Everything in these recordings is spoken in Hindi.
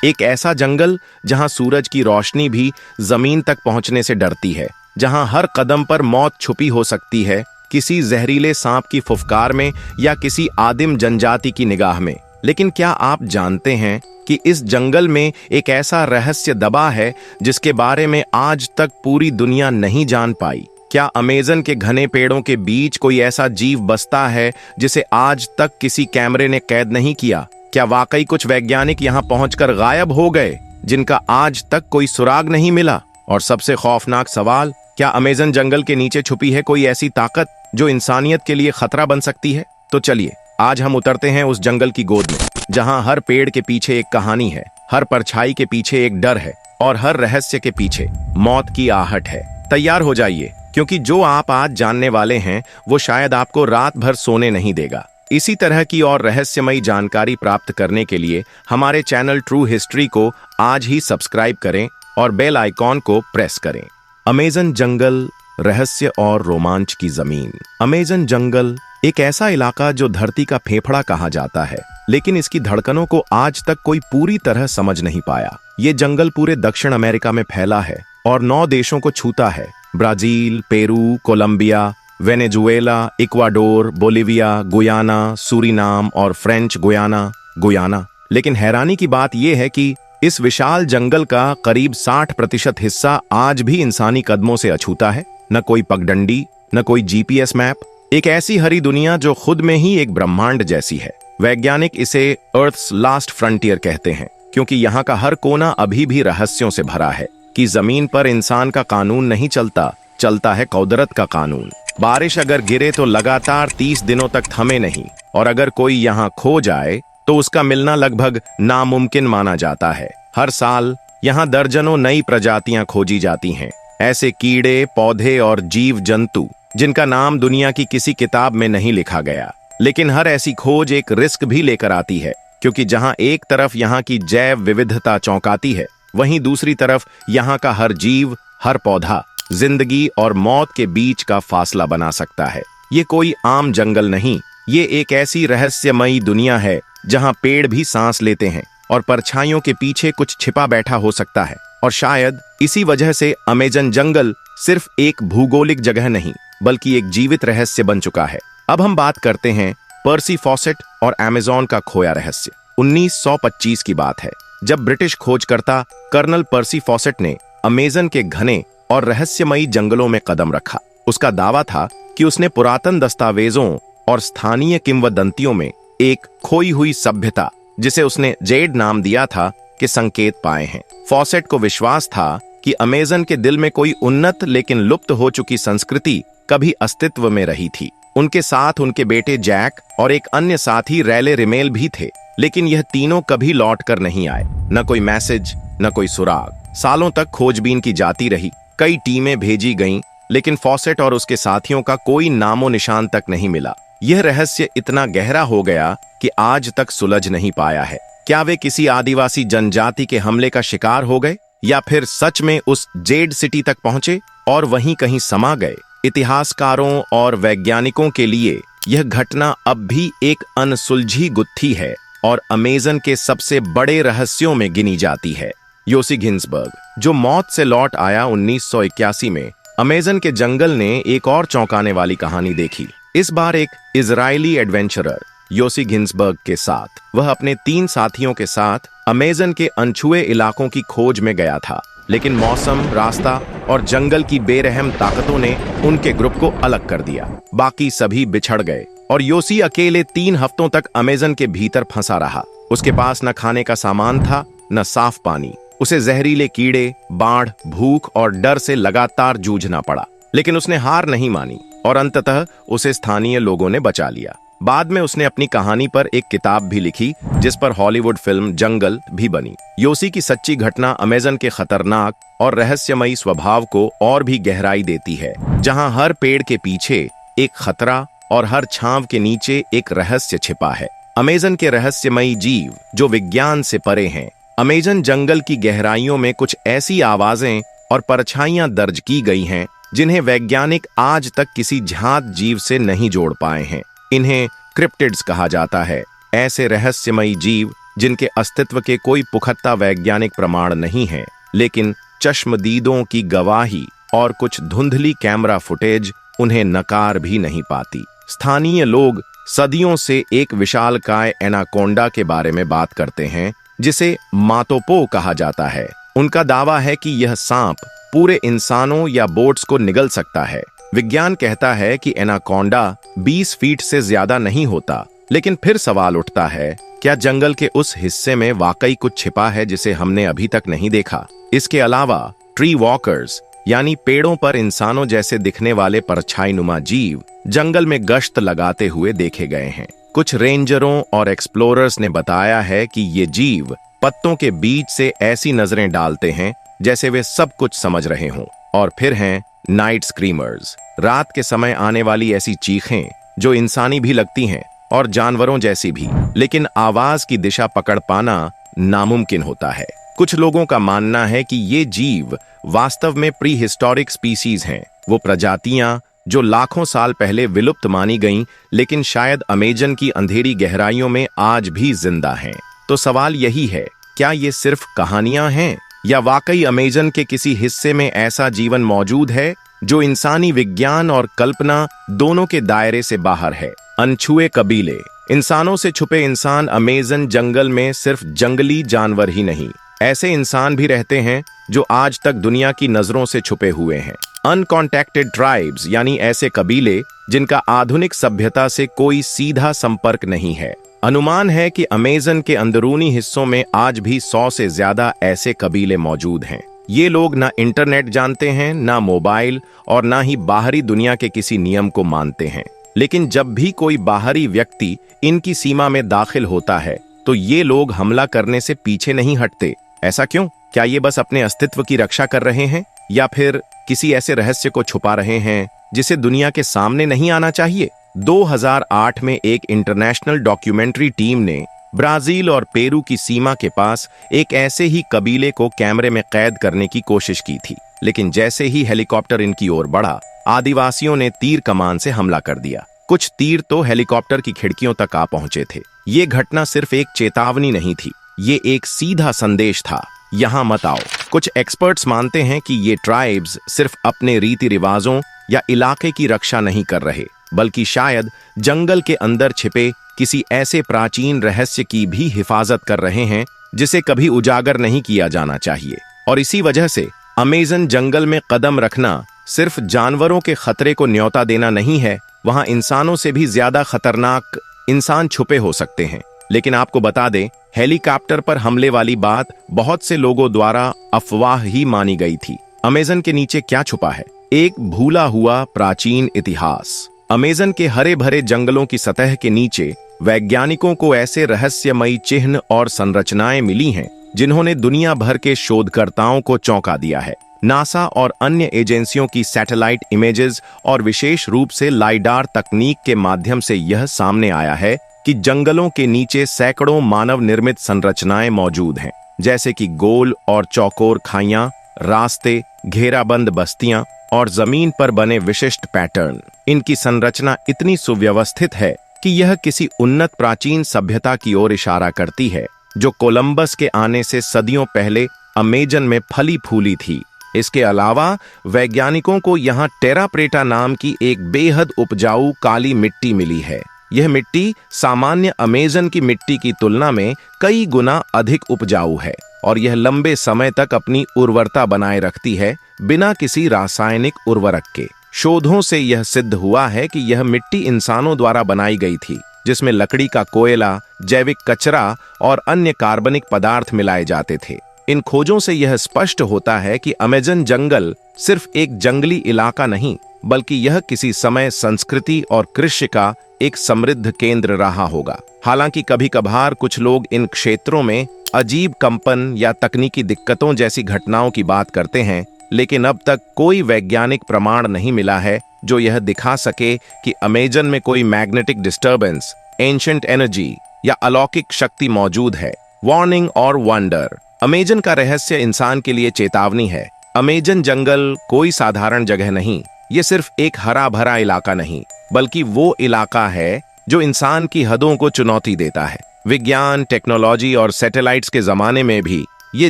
एक ऐसा जंगल जहां सूरज की रोशनी भी जमीन तक पहुंचने से डरती है, जहां हर कदम पर मौत छुपी हो सकती है, किसी जहरीले सांप की फुफकार में या किसी आदिम जनजाति की निगाह में। लेकिन क्या आप जानते हैं कि इस जंगल में एक ऐसा रहस्य दबा है जिसके बारे में आज तक पूरी दुनिया नहीं जान पाई? क्या अमेज़न के घने पेड़ों के बीच कोई ऐसा जीव बसता है जिसे आज तक किसी कैमरे ने कैद नहीं किया? क्या वाकई कुछ वैज्ञानिक यहाँ पहुंचकर गायब हो गए जिनका आज तक कोई सुराग नहीं मिला? और सबसे खौफनाक सवाल, क्या अमेज़न जंगल के नीचे छुपी है कोई ऐसी ताकत जो इंसानियत के लिए खतरा बन सकती है? तो चलिए आज हम उतरते हैं उस जंगल की गोद में, जहां हर पेड़ के पीछे एक कहानी है, हर परछाई के पीछे एक डर है और हर रहस्य के पीछे मौत की आहट है। तैयार हो जाइए, क्योंकि जो आप आज जानने वाले हैं वो शायद आपको रात भर सोने नहीं देगा। इसी तरह की और रहस्यमयी जानकारी प्राप्त करने के लिए हमारे चैनल ट्रू हिस्ट्री को आज ही सब्सक्राइब करें और बेल आइकॉन को प्रेस करें। अमेज़न जंगल, रहस्य और रोमांच की जमीन। अमेज़न जंगल एक ऐसा इलाका जो धरती का फेफड़ा कहा जाता है, लेकिन इसकी धड़कनों को आज तक कोई पूरी तरह समझ नहीं पाया। ये जंगल पूरे दक्षिण अमेरिका में फैला है और 9 देशों को छूता है: Brazil, Peru, Colombia, Venezuela, Ecuador, Bolivia, Guyana, Suriname और फ्रेंच गुयाना। लेकिन हैरानी की बात यह है कि इस विशाल जंगल का करीब 60% हिस्सा आज भी इंसानी कदमों से अछूता है। न कोई पगडंडी, न कोई जीपीएस मैप, एक ऐसी हरी दुनिया जो खुद में ही एक ब्रह्मांड जैसी है। वैज्ञानिक इसे अर्थ्स लास्ट फ्रंटियर कहते हैं, क्योंकि यहाँ का हर कोना अभी भी रहस्यों से भरा है कि जमीन पर इंसान का कानून नहीं चलता है कुदरत का कानून। बारिश अगर गिरे तो लगातार 30 दिनों तक थमे नहीं, और अगर कोई यहाँ खो जाए तो उसका मिलना लगभग नामुमकिन माना जाता है। हर साल यहाँ दर्जनों नई प्रजातियां खोजी जाती हैं, ऐसे कीड़े, पौधे और जीव जंतु जिनका नाम दुनिया की किसी किताब में नहीं लिखा गया। लेकिन हर ऐसी खोज एक रिस्क भी लेकर आती है, क्योंकि जहां एक तरफ यहाँ की जैव विविधता चौंकाती है, वहीं दूसरी तरफ यहाँ का हर जीव, हर पौधा जिंदगी और मौत के बीच का फासला बना सकता है। ये कोई आम जंगल नहीं, ये एक ऐसी रहस्यमयी दुनिया है जहां पेड़ भी सांस लेते हैं और परछाइयों के पीछे कुछ छिपा बैठा हो सकता है। और शायद इसी वजह से अमेज़न जंगल सिर्फ एक भूगोलिक जगह नहीं, बल्कि एक जीवित रहस्य बन चुका है। अब हम बात करते हैं पर्सी फॉसेट और अमेज़न का खोया रहस्य। 1925 की बात है, जब ब्रिटिश खोजकर्ता कर्नल पर्सी फॉसेट ने अमेज़न के घने और रहस्यमयी जंगलों में कदम रखा। उसका दावा था कि उसने पुरातन दस्तावेजों और स्थानीय किंवदंतियों में एक खोई हुई सभ्यता, जिसे उसने जेड नाम दिया था, के संकेत पाए हैं। फॉसेट को विश्वास था कि अमेज़न के दिल में कोई उन्नत लेकिन लुप्त हो चुकी संस्कृति कभी अस्तित्व में रही थी। उनके साथ उनके बेटे जैक और एक अन्य साथी रैले रिमेल भी थे, लेकिन यह तीनों कभी लौट कर नहीं आए। न कोई मैसेज, न कोई सुराग। सालों तक खोजबीन की जाती रही, कई टीमें भेजी गईं, लेकिन फॉसेट और उसके साथियों का कोई नामो निशान तक नहीं मिला। यह रहस्य इतना गहरा हो गया कि आज तक सुलझ नहीं पाया है। क्या वे किसी आदिवासी जनजाति के हमले का शिकार हो गए, या फिर सच में उस जेड सिटी तक पहुंचे और वहीं कहीं समा गए? इतिहासकारों और वैज्ञानिकों के लिए यह घटना अब भी एक अनसुलझी गुत्थी है और अमेज़न के सबसे बड़े रहस्यों में गिनी जाती है। योसी गिन्सबर्ग, जो मौत से लौट आया 1981 में, अमेज़न के जंगल ने एक और चौंकाने वाली कहानी देखी। इस बार एक इजरायली एडवेंचरर योसी गिन्सबर्ग के साथ। वह अपने 3 साथियों के साथ अमेज़न के अनछुए इलाकों की खोज में गया था, लेकिन मौसम, रास्ता और जंगल की बेरहम ताकतों ने उनके ग्रुप को अलग कर दिया। बाकी सभी बिछड़ गए और योसी अकेले 3 हफ्तों तक अमेज़न के भीतर फंसा रहा। उसके पास न खाने का सामान था, न साफ पानी। उसे जहरीले कीड़े, बाढ़, भूख और डर से लगातार जूझना पड़ा। लेकिन उसने हार नहीं मानी और अंततः उसे स्थानीय लोगों ने बचा लिया। बाद में उसने अपनी कहानी पर एक किताब भी लिखी, जिस पर हॉलीवुड फिल्म जंगल भी बनी। योसी की सच्ची घटना अमेज़न के खतरनाक और रहस्यमयी स्वभाव को और भी गहराई देती है, जहां हर पेड़ के पीछे एक खतरा और हर छांव के नीचे एक रहस्य छिपा है। अमेज़न के रहस्यमयी जीव जो विज्ञान से परे हैं। अमेज़न जंगल की गहराइयों में कुछ ऐसी आवाजें और परछाइयां दर्ज की गई हैं जिन्हें वैज्ञानिक आज तक किसी ज्ञात जीव से नहीं जोड़ पाए हैं। इन्हें क्रिप्टिड्स कहा जाता है, ऐसे रहस्यमयी जीव जिनके अस्तित्व के कोई पुख्ता वैज्ञानिक प्रमाण नहीं है, लेकिन चश्मदीदों की गवाही और कुछ धुंधली कैमरा फुटेज उन्हें नकार भी नहीं पाती। स्थानीय लोग सदियों से एक विशालकाय एनाकोंडा के बारे में बात करते हैं, जिसे मातोपो कहा जाता है। उनका दावा है कि यह सांप पूरे इंसानों या बोट्स को निगल सकता है। विज्ञान कहता है कि एनाकोंडा 20 फीट से ज्यादा नहीं होता, लेकिन फिर सवाल उठता है, क्या जंगल के उस हिस्से में वाकई कुछ छिपा है जिसे हमने अभी तक नहीं देखा? इसके अलावा ट्री वॉकर्स यानी पेड़ों पर इंसानों जैसे दिखने वाले परछाईनुमा जीव जंगल में गश्त लगाते हुए देखे गए हैं। कुछ रेंजरों और एक्सप्लोरर्स ने बताया है कि ये जीव पत्तों के बीच से ऐसी नजरें डालते हैं जैसे वे सब कुछ समझ रहे हों। और फिर हैं नाइट स्क्रीमर्स, रात के समय आने वाली ऐसी चीखें जो इंसानी भी लगती हैं और जानवरों जैसी भी, लेकिन आवाज की दिशा पकड़ पाना नामुमकिन होता है। कुछ लोगों का मानना है कि ये जीव वास्तव में प्री हिस्टोरिक स्पीसीज हैं, वो प्रजातियां जो लाखों साल पहले विलुप्त मानी गईं, लेकिन शायद अमेजन की अंधेरी गहराइयों में आज भी जिंदा हैं। तो सवाल यही है, क्या ये सिर्फ कहानियां हैं या वाकई अमेजन के किसी हिस्से में ऐसा जीवन मौजूद है जो इंसानी विज्ञान और कल्पना दोनों के दायरे से बाहर है? अनछुए कबीले, इंसानों से छुपे इंसान अमेजन जंगल में सिर्फ जंगली जानवर ही नहीं, ऐसे इंसान भी रहते हैं जो आज तक दुनिया की नजरों से छुपे हुए हैं। अनकॉन्टैक्टेड ट्राइब्स यानी ऐसे कबीले जिनका आधुनिक सभ्यता से कोई सीधा संपर्क नहीं है। अनुमान है कि अमेजन के अंदरूनी हिस्सों में आज भी 100 से ज्यादा ऐसे कबीले मौजूद हैं। ये लोग ना इंटरनेट जानते हैं, ना मोबाइल और ना ही बाहरी दुनिया के किसी नियम को मानते हैं। लेकिन जब भी कोई बाहरी व्यक्ति इनकी सीमा में दाखिल होता है तो ये लोग हमला करने से पीछे नहीं हटते। ऐसा क्यों? क्या ये बस अपने अस्तित्व की रक्षा कर रहे हैं या फिर किसी ऐसे रहस्य को छुपा रहे हैं जिसे दुनिया के सामने नहीं आना चाहिए? 2008 में एक इंटरनेशनल डॉक्यूमेंट्री टीम ने ब्राजील और पेरू की सीमा के पास एक ऐसे ही कबीले को कैमरे में कैद करने की कोशिश की थी, लेकिन जैसे ही हेलीकॉप्टर इनकी ओर बढ़ा, आदिवासियों ने तीर कमान से हमला कर दिया। कुछ तीर तो हेलीकॉप्टर की खिड़कियों तक आ पहुंचे थे। ये घटना सिर्फ एक चेतावनी नहीं थी, ये एक सीधा संदेश था, यहाँ मत आओ। कुछ एक्सपर्ट्स मानते हैं कि ये ट्राइब्स सिर्फ अपने रीति रिवाजों या इलाके की रक्षा नहीं कर रहे, बल्कि शायद जंगल के अंदर छिपे किसी ऐसे प्राचीन रहस्य की भी हिफाजत कर रहे हैं जिसे कभी उजागर नहीं किया जाना चाहिए। और इसी वजह से अमेजन जंगल में कदम रखना सिर्फ जानवरों के खतरे को न्योता देना नहीं है, वहां इंसानों से भी ज्यादा खतरनाक इंसान छुपे हो सकते हैं। लेकिन आपको बता दें, हेलीकॉप्टर पर हमले वाली बात बहुत से लोगों द्वारा अफवाह ही मानी गई थी। अमेजन के नीचे क्या छुपा है? एक भूला हुआ प्राचीन इतिहास। अमेजन के हरे भरे जंगलों की सतह के नीचे वैज्ञानिकों को ऐसे रहस्यमयी चिन्ह और संरचनाएं मिली हैं जिन्होंने दुनिया भर के शोधकर्ताओं को चौंका दिया है। नासा और अन्य एजेंसियों की सैटेलाइट इमेजेस और विशेष रूप से लाइडार तकनीक के माध्यम से यह सामने आया है कि जंगलों के नीचे सैकड़ों मानव निर्मित संरचनाएं मौजूद हैं, जैसे कि गोल और चौकोर खाइयां, रास्ते, घेराबंद बस्तियां और जमीन पर बने विशिष्ट पैटर्न। इनकी संरचना इतनी सुव्यवस्थित है कि यह किसी उन्नत प्राचीन सभ्यता की ओर इशारा करती है जो कोलंबस के आने से सदियों पहले अमेजन में फली फूली थी। इसके अलावा वैज्ञानिकों को यहाँ टेरा प्रेटा नाम की एक बेहद उपजाऊ काली मिट्टी मिली है। यह मिट्टी सामान्य अमेजन की मिट्टी की तुलना में कई गुना अधिक उपजाऊ है और यह लंबे समय तक अपनी उर्वरता बनाए रखती है बिना किसी रासायनिक उर्वरक के। शोधों से यह सिद्ध हुआ है कि यह मिट्टी इंसानों द्वारा बनाई गई थी, जिसमें लकड़ी का कोयला, जैविक कचरा और अन्य कार्बनिक पदार्थ मिलाए जाते थे। इन खोजों से यह स्पष्ट होता है कि अमेजन जंगल सिर्फ एक जंगली इलाका नहीं, बल्कि यह किसी समय संस्कृति और कृषि का एक समृद्ध केंद्र रहा होगा। हालांकि कभी कभार कुछ लोग इन क्षेत्रों में अजीब कंपन या तकनीकी दिक्कतों जैसी घटनाओं की बात करते हैं, लेकिन अब तक कोई वैज्ञानिक प्रमाण नहीं मिला है जो यह दिखा सके कि अमेजन में कोई मैग्नेटिक डिस्टर्बेंस, एंशिएंट एनर्जी या अलौकिक शक्ति मौजूद है। वार्निंग और वंडर। अमेजन का रहस्य इंसान के लिए चेतावनी है। अमेजन जंगल कोई साधारण जगह नहीं, ये सिर्फ एक हरा भरा इलाका नहीं, बल्कि वो इलाका है जो इंसान की हदों को चुनौती देता है। विज्ञान, टेक्नोलॉजी और सैटेलाइट्स के जमाने में भी ये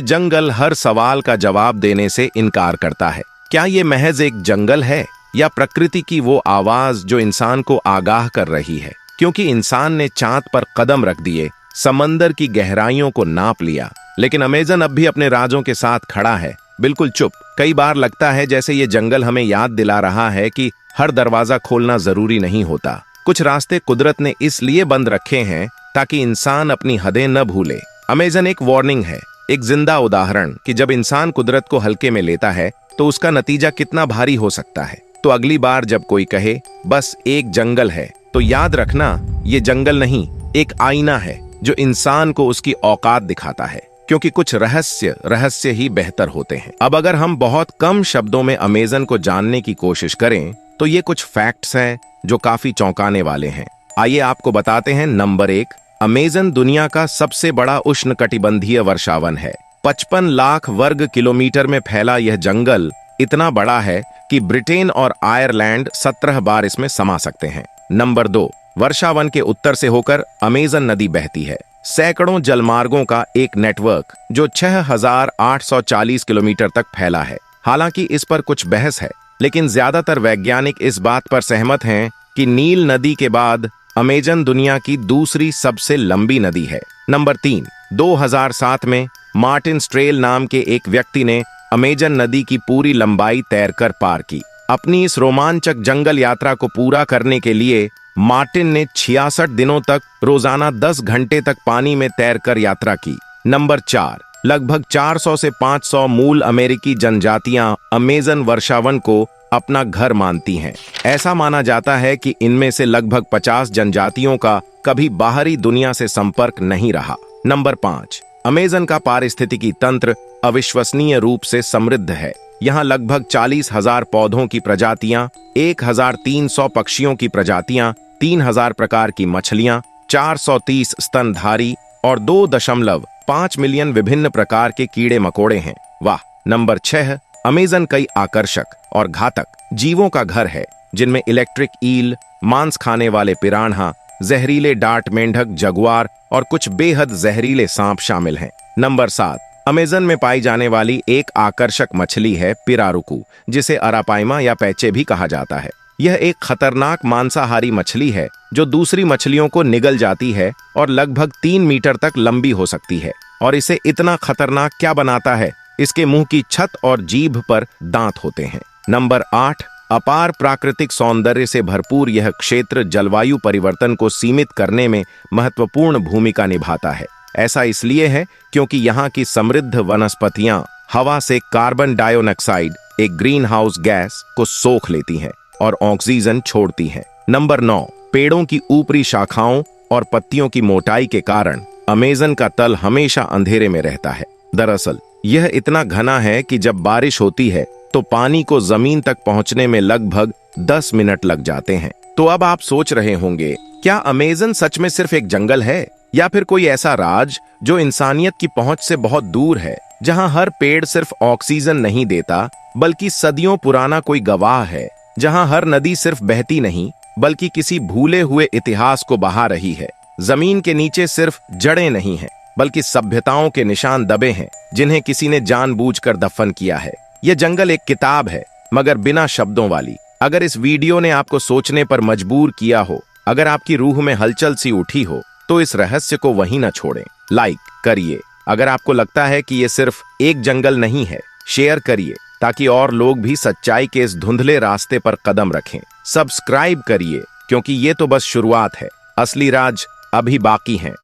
जंगल हर सवाल का जवाब देने से इनकार करता है। क्या ये महज एक जंगल है या प्रकृति की वो आवाज जो इंसान को आगाह कर रही है? क्योंकि इंसान ने चांद पर कदम रख दिए, समंदर की गहराइयों को नाप लिया, लेकिन अमेज़न अब भी अपने राजों के साथ खड़ा है, बिल्कुल चुप। कई बार लगता है जैसे ये जंगल हमें याद दिला रहा है कि हर दरवाजा खोलना जरूरी नहीं होता। कुछ रास्ते कुदरत ने इसलिए बंद रखे हैं ताकि इंसान अपनी हदें न भूले। अमेज़न एक वार्निंग है, एक जिंदा उदाहरण कि जब इंसान कुदरत को हल्के में लेता है तो उसका नतीजा कितना भारी हो सकता है। तो अगली बार जब कोई कहे बस एक जंगल है, तो याद रखना ये जंगल नहीं, एक आईना है जो इंसान को उसकी औकात दिखाता है। क्योंकि कुछ रहस्य ही बेहतर होते हैं। अब अगर हम बहुत कम शब्दों में अमेज़न को जानने की कोशिश करें तो ये कुछ फैक्ट्स हैं जो काफी चौंकाने वाले हैं। आइए आपको बताते हैं। नंबर 1, अमेज़न दुनिया का सबसे बड़ा उष्णकटिबंधीय वर्षावन है। 55 लाख वर्ग किलोमीटर में फैला यह जंगल इतना बड़ा है कि ब्रिटेन और आयरलैंड 17 बार इसमें समा सकते हैं। नंबर 2, वर्षावन के उत्तर से होकर अमेज़न नदी बहती है। सैकड़ों जलमार्गों का एक नेटवर्क जो 6840 किलोमीटर तक फैला है। हालांकि इस पर कुछ बहस है, लेकिन ज्यादातर वैज्ञानिक इस बात पर सहमत हैं कि नील नदी के बाद अमेज़न दुनिया की दूसरी सबसे लंबी नदी है। नंबर 3, 2007 में मार्टिन स्ट्रेल नाम के एक व्यक्ति ने अमेज़न नदी की पूरी लंबाई तैरकर पार की। अपनी इस रोमांचक जंगल यात्रा को पूरा करने के लिए मार्टिन ने 66 दिनों तक रोजाना 10 घंटे तक पानी में तैरकर यात्रा की। नंबर 4, लगभग 400 से 500 मूल अमेरिकी जनजातियां अमेज़न वर्षावन को अपना घर मानती हैं। ऐसा माना जाता है कि इनमें से लगभग 50 जनजातियों का कभी बाहरी दुनिया से संपर्क नहीं रहा। नंबर 5, अमेज़न का पारिस्थितिकी तंत्र अविश्वसनीय रूप से समृद्ध है। यहाँ लगभग 40,000 पौधों की प्रजातियां, 1,300 पक्षियों की प्रजातियां, 3,000 प्रकार की मछलियां, 430 स्तनधारी और 2.5 मिलियन विभिन्न प्रकार के कीड़े मकोड़े हैं। वाह। नंबर 6, अमेज़न कई आकर्षक और घातक जीवों का घर है, जिनमें इलेक्ट्रिक ईल, मांस खाने वाले पिरान्हा, जहरीले डार्ट मेंढक, जगुआर और कुछ बेहद जहरीले सांप शामिल हैं। नंबर 7, अमेज़न में पाई जाने वाली एक आकर्षक मछली है पिरारुकू, जिसे अरापाइमा या पैचे भी कहा जाता है। यह एक खतरनाक मांसाहारी मछली है जो दूसरी मछलियों को निगल जाती है और लगभग 3 मीटर तक लंबी हो सकती है। और इसे इतना खतरनाक क्या बनाता है? इसके मुंह की छत और जीभ पर दांत होते हैं। नंबर 8, अपार प्राकृतिक सौंदर्य से भरपूर यह क्षेत्र जलवायु परिवर्तन को सीमित करने में महत्वपूर्ण भूमिका निभाता है। ऐसा इसलिए है क्योंकि यहाँ की समृद्ध वनस्पतियां हवा से कार्बन डाइऑक्साइड, एक ग्रीन हाउस गैस, को सोख लेती हैं और ऑक्सीजन छोड़ती हैं। नंबर 9, पेड़ों की ऊपरी शाखाओं और पत्तियों की मोटाई के कारण अमेज़न का तल हमेशा अंधेरे में रहता है। दरअसल यह इतना घना है कि जब बारिश होती है तो पानी को जमीन तक पहुंचने में लगभग 10 मिनट लग जाते हैं। तो अब आप सोच रहे होंगे, क्या अमेज़न सच में सिर्फ एक जंगल है या फिर कोई ऐसा राज जो इंसानियत की पहुंच से बहुत दूर है, जहां हर पेड़ सिर्फ ऑक्सीजन नहीं देता बल्कि सदियों पुराना कोई गवाह है, जहां हर नदी सिर्फ बहती नहीं बल्कि किसी भूले हुए इतिहास को बहा रही है। जमीन के नीचे सिर्फ जड़ें नहीं हैं बल्कि सभ्यताओं के निशान दबे हैं जिन्हें किसी ने जानबूझकर दफन किया है। यह जंगल एक किताब है, मगर बिना शब्दों वाली। अगर इस वीडियो ने आपको सोचने पर मजबूर किया हो, अगर आपकी रूह में हलचल सी उठी हो, तो इस रहस्य को वहीं न छोड़ें। लाइक करिए। अगर आपको लगता है कि ये सिर्फ एक जंगल नहीं है, शेयर करिए ताकि और लोग भी सच्चाई के इस धुंधले रास्ते पर कदम रखें। सब्सक्राइब करिए क्योंकि ये तो बस शुरुआत है, असली राज अभी बाकी हैं।